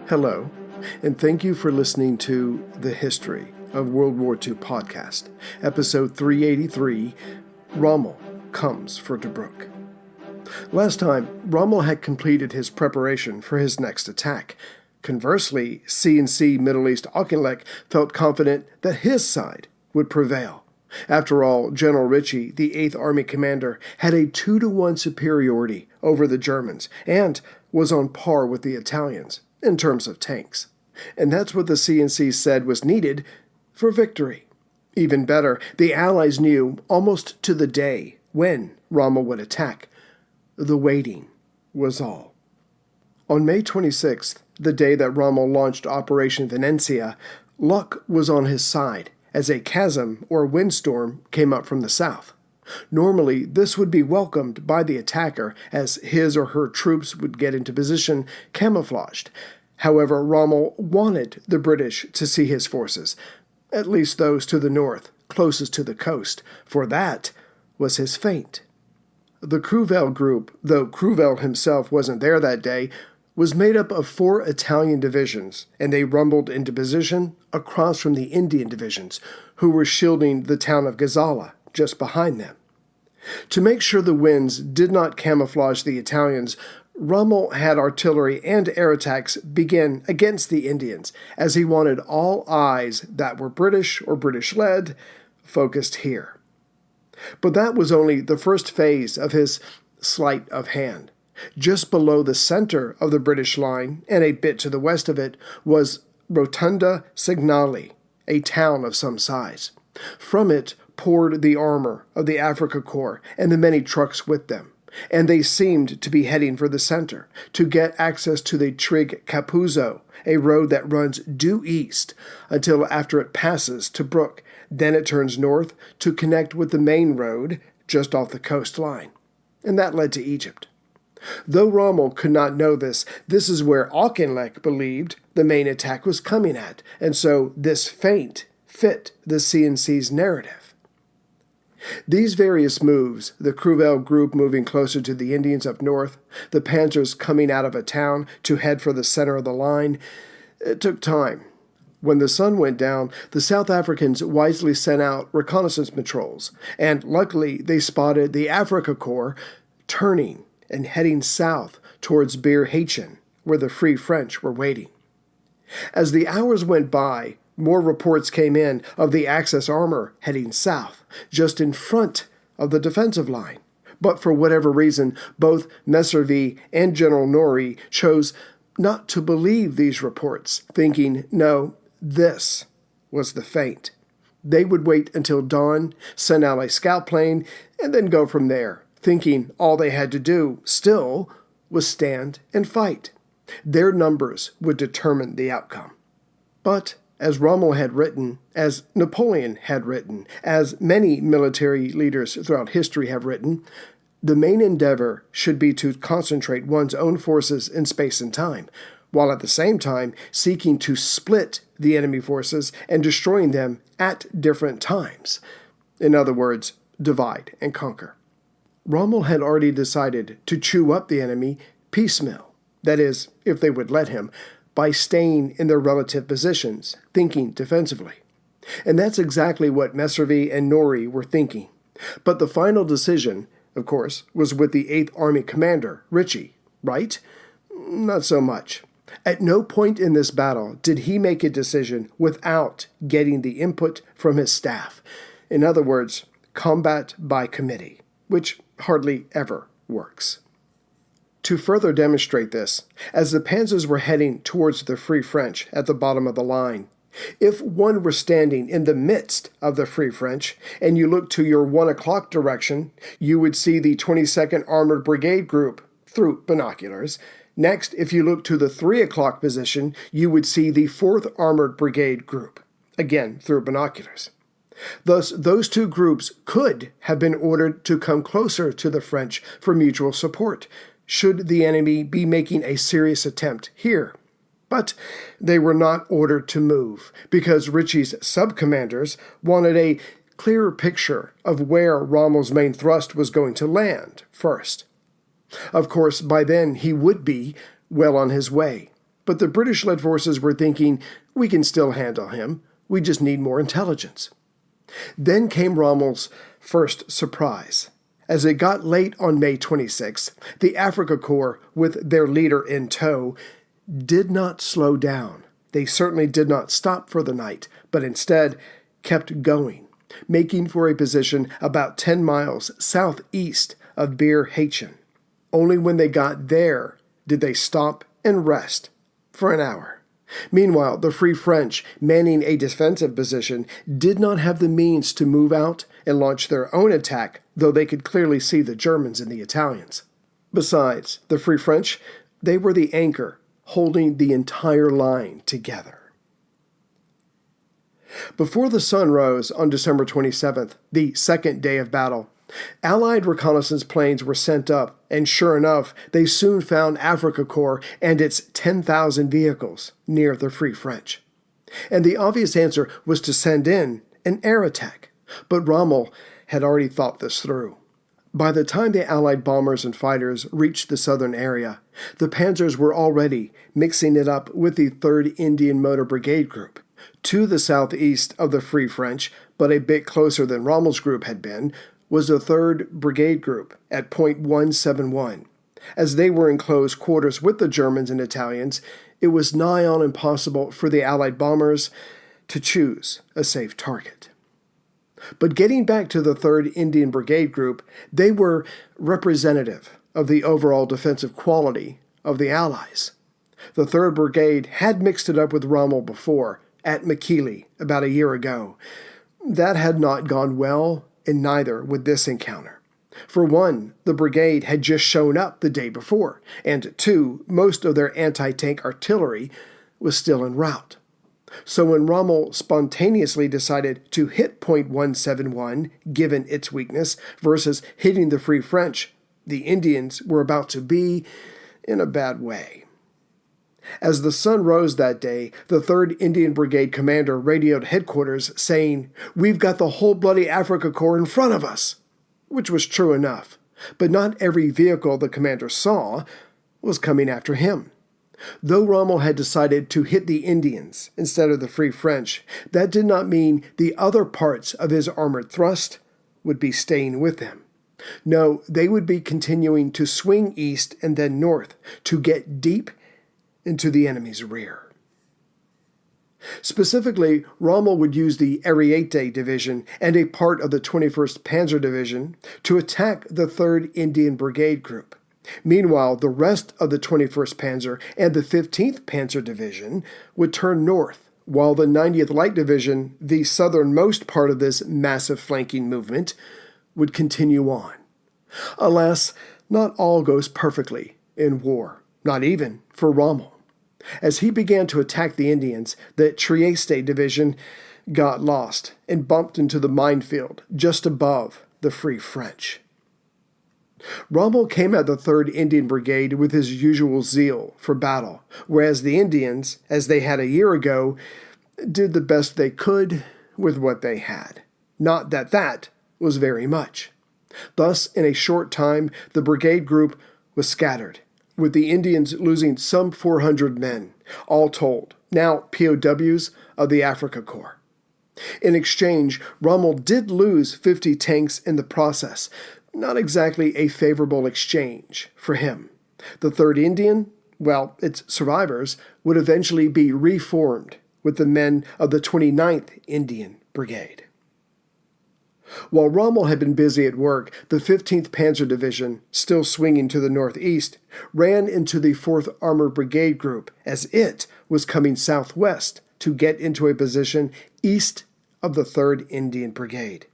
Hello, and thank you for listening to The History of World War II podcast, episode 383, Rommel Comes for Tobruk. Last time, Rommel had completed his preparation for his next attack. Conversely, C&C Middle East Auchinleck felt confident that his side would prevail. After all, General Ritchie, the 8th Army commander, had a 2-to-1 superiority over the Germans and was on par with the Italians in terms of tanks. And that's what the C&C said was needed for victory. Even better, the Allies knew almost to the day when Rommel would attack. The waiting was all. On May 26th, the day that Rommel launched Operation Venetia, luck was on his side as a chasm or windstorm came up from the south. Normally, this would be welcomed by the attacker as his or her troops would get into position camouflaged. However, Rommel wanted the British to see his forces, at least those to the north, closest to the coast, for that was his feint. The Cruvell group, though Cruvell himself wasn't there that day, was made up of 4 Italian divisions, and they rumbled into position across from the Indian divisions, who were shielding the town of Gazala just behind them. To make sure the winds did not camouflage the Italians, Rommel had artillery and air attacks begin against the Indians, as he wanted all eyes that were British or British-led focused here. But that was only the first phase of his sleight of hand. Just below the center of the British line, and a bit to the west of it, was Rotunda Signali, a town of some size. From it poured the armor of the Afrika Korps and the many trucks with them, and they seemed to be heading for the center, to get access to the Trig Capuzzo, a road that runs due east until after it passes Tobruk. Then it turns north to connect with the main road just off the coastline, and that led to Egypt. Though Rommel could not know this is where Auchinleck believed the main attack was coming at, and so this feint fit the C&C's narrative. These various moves, the Cruvell group moving closer to the Indians up north, the panzers coming out of a town to head for the center of the line, it took time. When the sun went down, the South Africans wisely sent out reconnaissance patrols, and luckily they spotted the Afrika Korps turning and heading south towards Bir Haitchen, where the Free French were waiting. As the hours went by, more reports came in of the Axis armor heading south, just in front of the defensive line. But for whatever reason, both Messervy and General Norrie chose not to believe these reports, thinking, no, this was the feint. They would wait until dawn, send out a scout plane, and then go from there, thinking all they had to do, still, was stand and fight. Their numbers would determine the outcome. But as Rommel had written, as Napoleon had written, as many military leaders throughout history have written, the main endeavor should be to concentrate one's own forces in space and time, while at the same time seeking to split the enemy forces and destroying them at different times. In other words, divide and conquer. Rommel had already decided to chew up the enemy piecemeal, that is, if they would let him, by staying in their relative positions, thinking defensively. And that's exactly what Messervy and Norrie were thinking. But the final decision, of course, was with the 8th Army commander, Ritchie, right? Not so much. At no point in this battle did he make a decision without getting the input from his staff. In other words, combat by committee, which hardly ever works. To further demonstrate this, as the panzers were heading towards the Free French at the bottom of the line, if one were standing in the midst of the Free French and you looked to your 1 o'clock direction, you would see the 22nd Armored Brigade Group through binoculars. Next, if you looked to the 3 o'clock position, you would see the 4th Armored Brigade Group, again through binoculars. Thus, those two groups could have been ordered to come closer to the French for mutual support, should the enemy be making a serious attempt here. But they were not ordered to move, because Ritchie's sub-commanders wanted a clearer picture of where Rommel's main thrust was going to land first. Of course, by then he would be well on his way. But the British-led forces were thinking, we can still handle him. We just need more intelligence. Then came Rommel's first surprise. As it got late on May 26th, the Afrika Korps, with their leader in tow, did not slow down. They certainly did not stop for the night, but instead kept going, making for a position about 10 miles southeast of Bir Haitchen. Only when they got there did they stop and rest for an hour. Meanwhile, the Free French, manning a defensive position, did not have the means to move out and launch their own attack, though they could clearly see the Germans and the Italians. Besides, the Free French, they were the anchor, holding the entire line together. Before the sun rose on December 27th, the second day of battle, Allied reconnaissance planes were sent up, and sure enough, they soon found Afrika Korps and its 10,000 vehicles near the Free French. And the obvious answer was to send in an air attack. But Rommel had already thought this through. By the time the Allied bombers and fighters reached the southern area, the panzers were already mixing it up with the 3rd Indian Motor Brigade Group. To the southeast of the Free French, but a bit closer than Rommel's group had been, was the 3rd Brigade Group at point 171. As they were in close quarters with the Germans and Italians, it was nigh on impossible for the Allied bombers to choose a safe target. But getting back to the 3rd Indian Brigade Group, they were representative of the overall defensive quality of the Allies. The 3rd Brigade had mixed it up with Rommel before, at Mekili, about a year ago. That had not gone well, and neither would this encounter. For one, the brigade had just shown up the day before, and two, most of their anti-tank artillery was still en route. So when Rommel spontaneously decided to hit point 171, given its weakness, versus hitting the Free French, the Indians were about to be in a bad way. As the sun rose that day, the 3rd Indian Brigade commander radioed headquarters saying, "We've got the whole bloody Afrika Korps in front of us," which was true enough. But not every vehicle the commander saw was coming after him. Though Rommel had decided to hit the Indians instead of the Free French, that did not mean the other parts of his armored thrust would be staying with him. No, they would be continuing to swing east and then north to get deep into the enemy's rear. Specifically, Rommel would use the Ariete Division and a part of the 21st Panzer Division to attack the 3rd Indian Brigade Group. Meanwhile, the rest of the 21st Panzer and the 15th Panzer Division would turn north, while the 90th Light Division, the southernmost part of this massive flanking movement, would continue on. Alas, not all goes perfectly in war, not even for Rommel. As he began to attack the Indians, the Trieste Division got lost and bumped into the minefield just above the Free French. Rommel came at the 3rd Indian Brigade with his usual zeal for battle, whereas the Indians, as they had a year ago, did the best they could with what they had. Not that that was very much. Thus, in a short time, the brigade group was scattered, with the Indians losing some 400 men, all told, now POWs of the Afrika Korps. In exchange, Rommel did lose 50 tanks in the process, not exactly a favorable exchange for him. The 3rd Indian, well, its survivors, would eventually be reformed with the men of the 29th Indian Brigade. While Rommel had been busy at work, the 15th Panzer Division, still swinging to the northeast, ran into the 4th Armored Brigade Group as it was coming southwest to get into a position east of the 3rd Indian Brigade.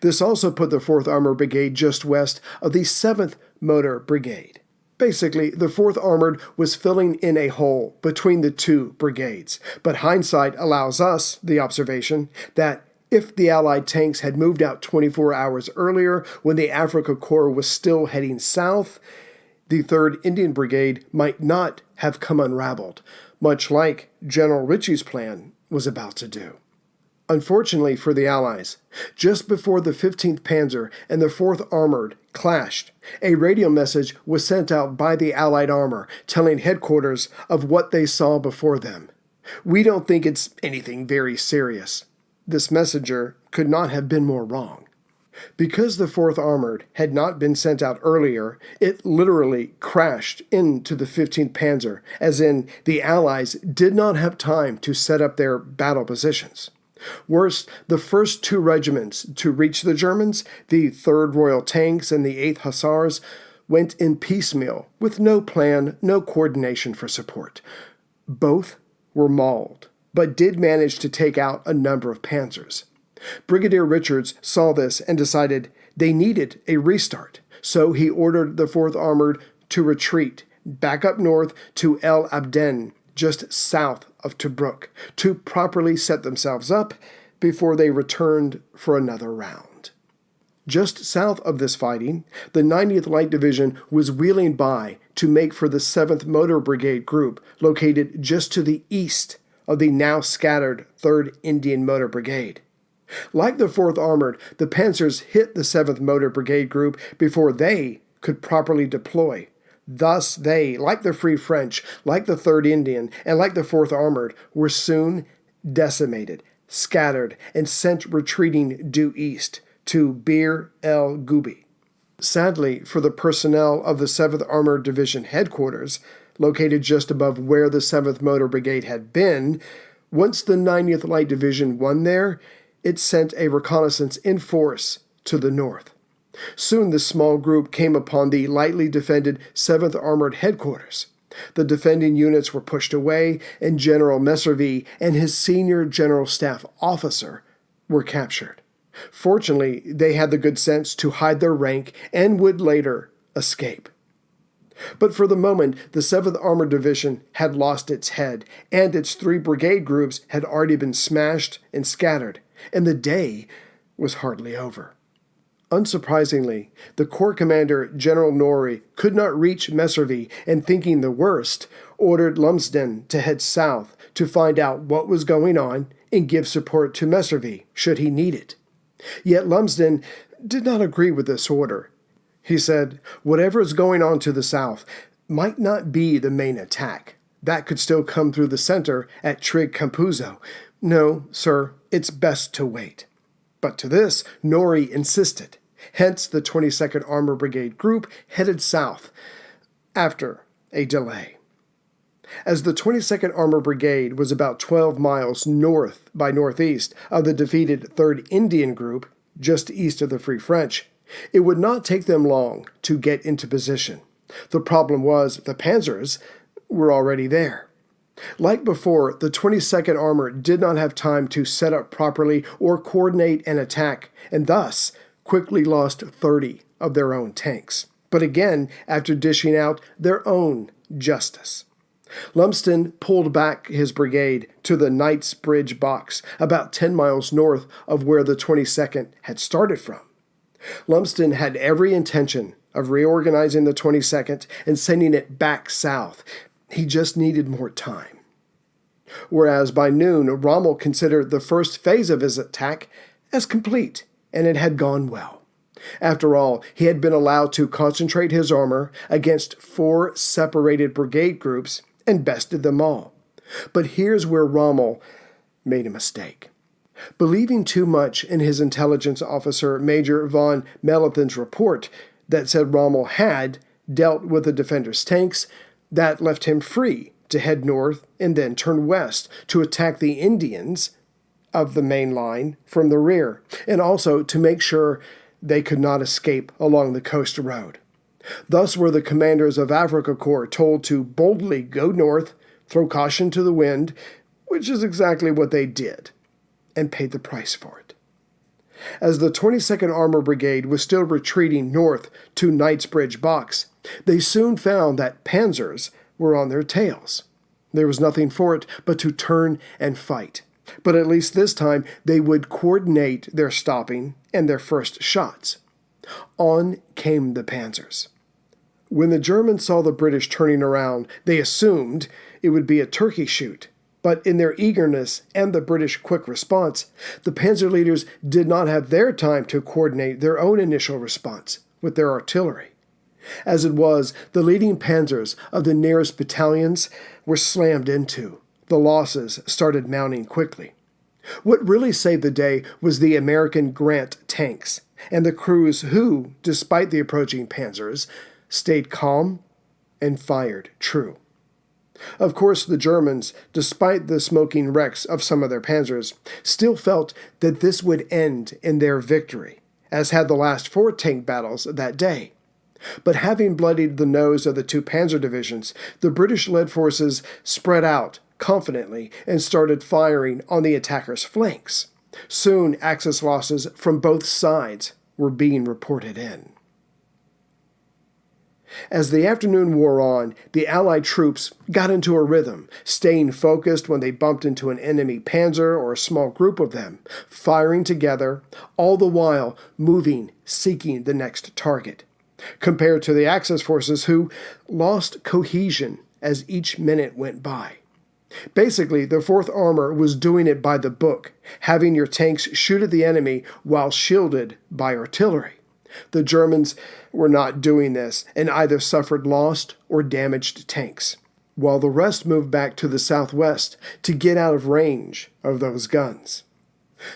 This also put the 4th Armored Brigade just west of the 7th Motor Brigade. Basically, the 4th Armored was filling in a hole between the two brigades, but hindsight allows us the observation that if the Allied tanks had moved out 24 hours earlier when the Afrika Korps was still heading south, the 3rd Indian Brigade might not have come unraveled, much like General Ritchie's plan was about to do. Unfortunately for the Allies, just before the 15th Panzer and the 4th Armored clashed, a radio message was sent out by the Allied armor telling headquarters of what they saw before them. "We don't think it's anything very serious." This messenger could not have been more wrong. Because the 4th Armored had not been sent out earlier, it literally crashed into the 15th Panzer, as in, the Allies did not have time to set up their battle positions. Worse, the first two regiments to reach the Germans, the 3rd Royal Tanks and the 8th Hussars, went in piecemeal, with no plan, no coordination for support. Both were mauled, but did manage to take out a number of panzers. Brigadier Richards saw this and decided they needed a restart, so he ordered the 4th Armored to retreat back up north to El Abden, just south of Tobruk, to properly set themselves up before they returned for another round. Just south of this fighting, the 90th Light Division was wheeling by to make for the 7th Motor Brigade Group, located just to the east of the now scattered 3rd Indian Motor Brigade. Like the 4th Armored, the Panzers hit the 7th Motor Brigade Group before they could properly deploy. Thus they, like the Free French, like the 3rd Indian, and like the 4th Armored, were soon decimated, scattered, and sent retreating due east to Bir el Gubi. Sadly for the personnel of the 7th Armored Division headquarters, located just above where the 7th Motor Brigade had been, once the 90th Light Division won there, it sent a reconnaissance in force to the north. Soon this small group came upon the lightly defended 7th Armored headquarters. The defending units were pushed away, and General Messervy and his senior general staff officer were captured. Fortunately, they had the good sense to hide their rank and would later escape. But for the moment, the 7th Armored Division had lost its head, and its 3 brigade groups had already been smashed and scattered, and the day was hardly over. Unsurprisingly, the Corps Commander, General Norrie, could not reach Messervy, and thinking the worst, ordered Lumsden to head south to find out what was going on and give support to Messervy, should he need it. Yet Lumsden did not agree with this order. He said, whatever is going on to the south might not be the main attack. That could still come through the center at Trig Campuzzo. No, sir, it's best to wait. But to this, Norrie insisted. Hence, the 22nd Armor Brigade Group headed south after a delay. As the 22nd Armor Brigade was about 12 miles north by northeast of the defeated 3rd Indian Group, just east of the Free French, it would not take them long to get into position. The problem was the Panzers were already there. Like before, the 22nd Armor did not have time to set up properly or coordinate an attack, and thus quickly lost 30 of their own tanks. But again, after dishing out their own justice. Lumsden pulled back his brigade to the Knightsbridge Box, about 10 miles north of where the 22nd had started from. Lumsden had every intention of reorganizing the 22nd and sending it back south. He just needed more time. Whereas by noon, Rommel considered the first phase of his attack as complete, and it had gone well. After all, he had been allowed to concentrate his armor against 4 separated brigade groups and bested them all. But here's where Rommel made a mistake. Believing too much in his intelligence officer, Major von Mellenthin's report that said Rommel had dealt with the defenders' tanks, that left him free to head north and then turn west to attack the Indians of the main line from the rear, and also to make sure they could not escape along the coast road. Thus were the commanders of Afrika Korps told to boldly go north, throw caution to the wind, which is exactly what they did, and paid the price for it. As the 22nd Armor Brigade was still retreating north to Knightsbridge Box, they soon found that Panzers were on their tails. There was nothing for it but to turn and fight. But at least this time they would coordinate their stopping and their first shots. On came the Panzers. When the Germans saw the British turning around, they assumed it would be a turkey shoot. But in their eagerness and the British quick response, the panzer leaders did not have their time to coordinate their own initial response with their artillery. As it was, the leading panzers of the nearest battalions were slammed into. The losses started mounting quickly. What really saved the day was the American Grant tanks and the crews who, despite the approaching panzers, stayed calm and fired true. Of course, the Germans, despite the smoking wrecks of some of their panzers, still felt that this would end in their victory, as had the last 4 tank battles that day. But having bloodied the nose of the 2 panzer divisions, the British-led forces spread out confidently and started firing on the attackers' flanks. Soon, Axis losses from both sides were being reported in. As the afternoon wore on, the Allied troops got into a rhythm, staying focused when they bumped into an enemy panzer or a small group of them, firing together, all the while moving, seeking the next target, compared to the Axis forces who lost cohesion as each minute went by. Basically, the 4th Armor was doing it by the book, having your tanks shoot at the enemy while shielded by artillery. The Germans were not doing this and either suffered lost or damaged tanks, while the rest moved back to the southwest to get out of range of those guns.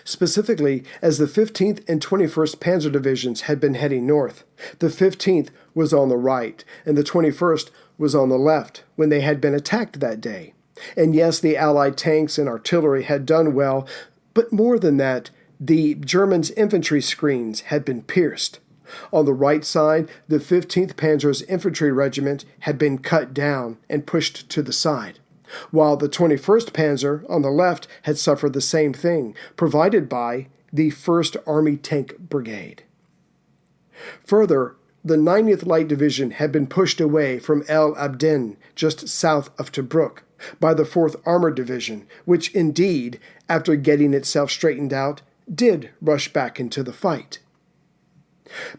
Specifically, as the 15th and 21st Panzer Divisions had been heading north, the 15th was on the right and the 21st was on the left when they had been attacked that day. And yes, the Allied tanks and artillery had done well, but more than that, the Germans' infantry screens had been pierced. On the right side, the 15th Panzer's infantry regiment had been cut down and pushed to the side, while the 21st Panzer on the left had suffered the same thing, provided by the 1st Army Tank Brigade. Further, the 90th Light Division had been pushed away from El Abdin, just south of Tobruk, by the 4th Armored Division, which indeed, after getting itself straightened out, did rush back into the fight.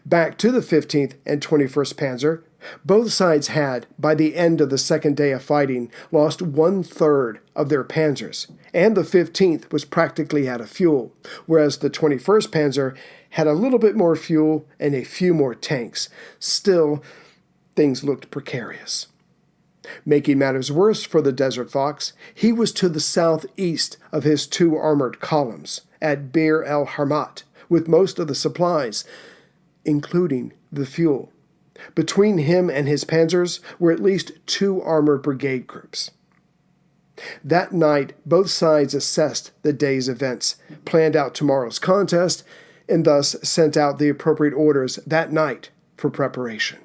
Back to the 15th and 21st Panzer, both sides had, by the end of the second day of fighting, lost 1/3 of their panzers, and the 15th was practically out of fuel, whereas the 21st Panzer had a little bit more fuel and a few more tanks. Still, things looked precarious. Making matters worse for the Desert Fox, he was to the southeast of his 2 armored columns, at Bir el Harmat, with most of the supplies, including the fuel. Between him and his panzers were at least 2 armored brigade groups. That night, both sides assessed the day's events, planned out tomorrow's contest, and thus sent out the appropriate orders that night for preparation.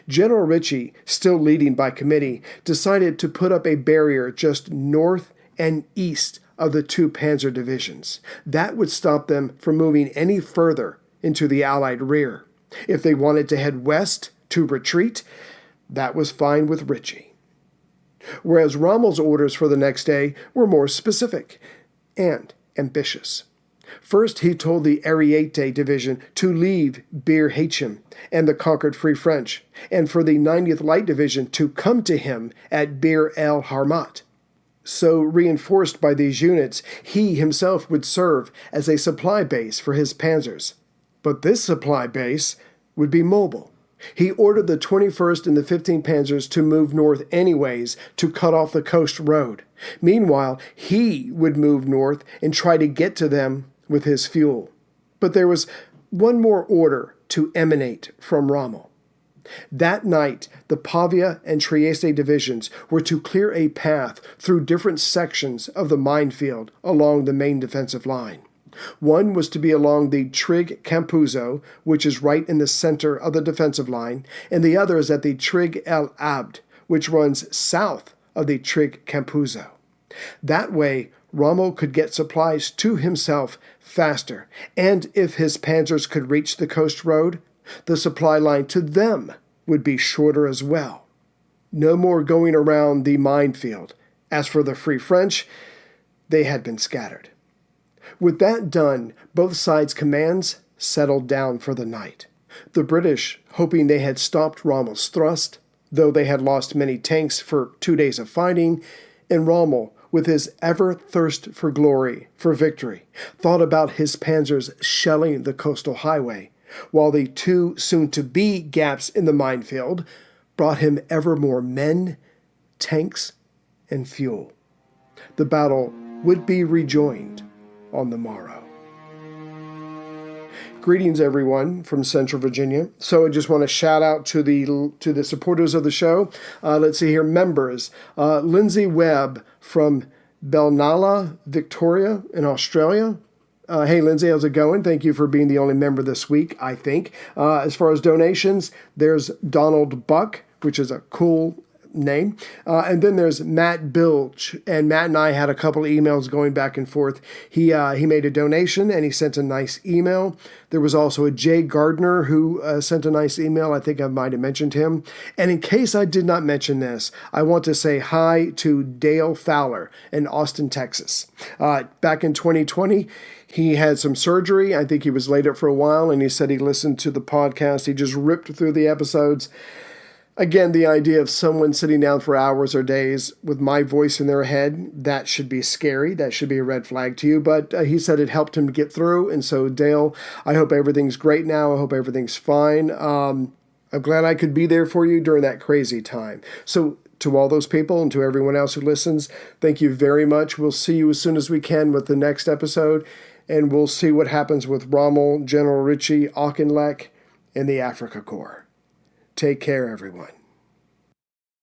General Ritchie, still leading by committee, decided to put up a barrier just north and east of the 2 panzer divisions. That would stop them from moving any further into the Allied rear. If they wanted to head west to retreat, that was fine with Ritchie. Whereas Rommel's orders for the next day were more specific and ambitious. First, he told the Ariete Division to leave Bir Hachem and the conquered Free French, and for the 90th Light Division to come to him at Bir el Harmat. So, reinforced by these units, he himself would serve as a supply base for his panzers. But this supply base would be mobile. He ordered the 21st and the 15th Panzers to move north anyways to cut off the coast road. Meanwhile, he would move north and try to get to them with his fuel. But there was one more order to emanate from Rommel. That night, the Pavia and Trieste divisions were to clear a path through different sections of the minefield along the main defensive line. One was to be along the Trig Campuzzo, which is right in the center of the defensive line, and the other is at the Trig El Abd, which runs south of the Trig Campuzzo. That way, Rommel could get supplies to himself faster, and if his panzers could reach the coast road, the supply line to them would be shorter as well. No more going around the minefield. As for the Free French, they had been scattered. With that done, both sides' commands settled down for the night. The British, hoping they had stopped Rommel's thrust, though they had lost many tanks for 2 days of fighting, and Rommel with his ever thirst for glory, for victory, thought about his panzers shelling the coastal highway, while the two soon-to-be gaps in the minefield brought him ever more men, tanks, and fuel. The battle would be rejoined on the morrow. Greetings, everyone, from Central Virginia. So I just want to shout out to the supporters of the show. Let's see here, members. Lindsay Webb from Belnala, Victoria in Australia. Hey, Lindsay, how's it going? Thank you for being the only member this week, I think. As far as donations, there's Donald Buck, which is a cool name. And then there's Matt Bilge, and Matt and I had a couple of emails going back and forth. He made a donation and he sent a nice email. There was also a Jay Gardner who sent a nice email. I think I might have mentioned him. And in case I did not mention this, I want to say hi to Dale Fowler in Austin, Texas. Back in 2020, he had some surgery. I think he was laid up for a while, and he said he listened to the podcast. He just ripped through the episodes. Again, the idea of someone sitting down for hours or days with my voice in their head, that should be scary. That should be a red flag to you. But he said it helped him to get through. And so, Dale, I hope everything's great now. I hope everything's fine. I'm glad I could be there for you during that crazy time. So to all those people and to everyone else who listens, thank you very much. We'll see you as soon as we can with the next episode. And we'll see what happens with Rommel, General Ritchie, Auchinleck, and the Afrika Korps. Take care, everyone.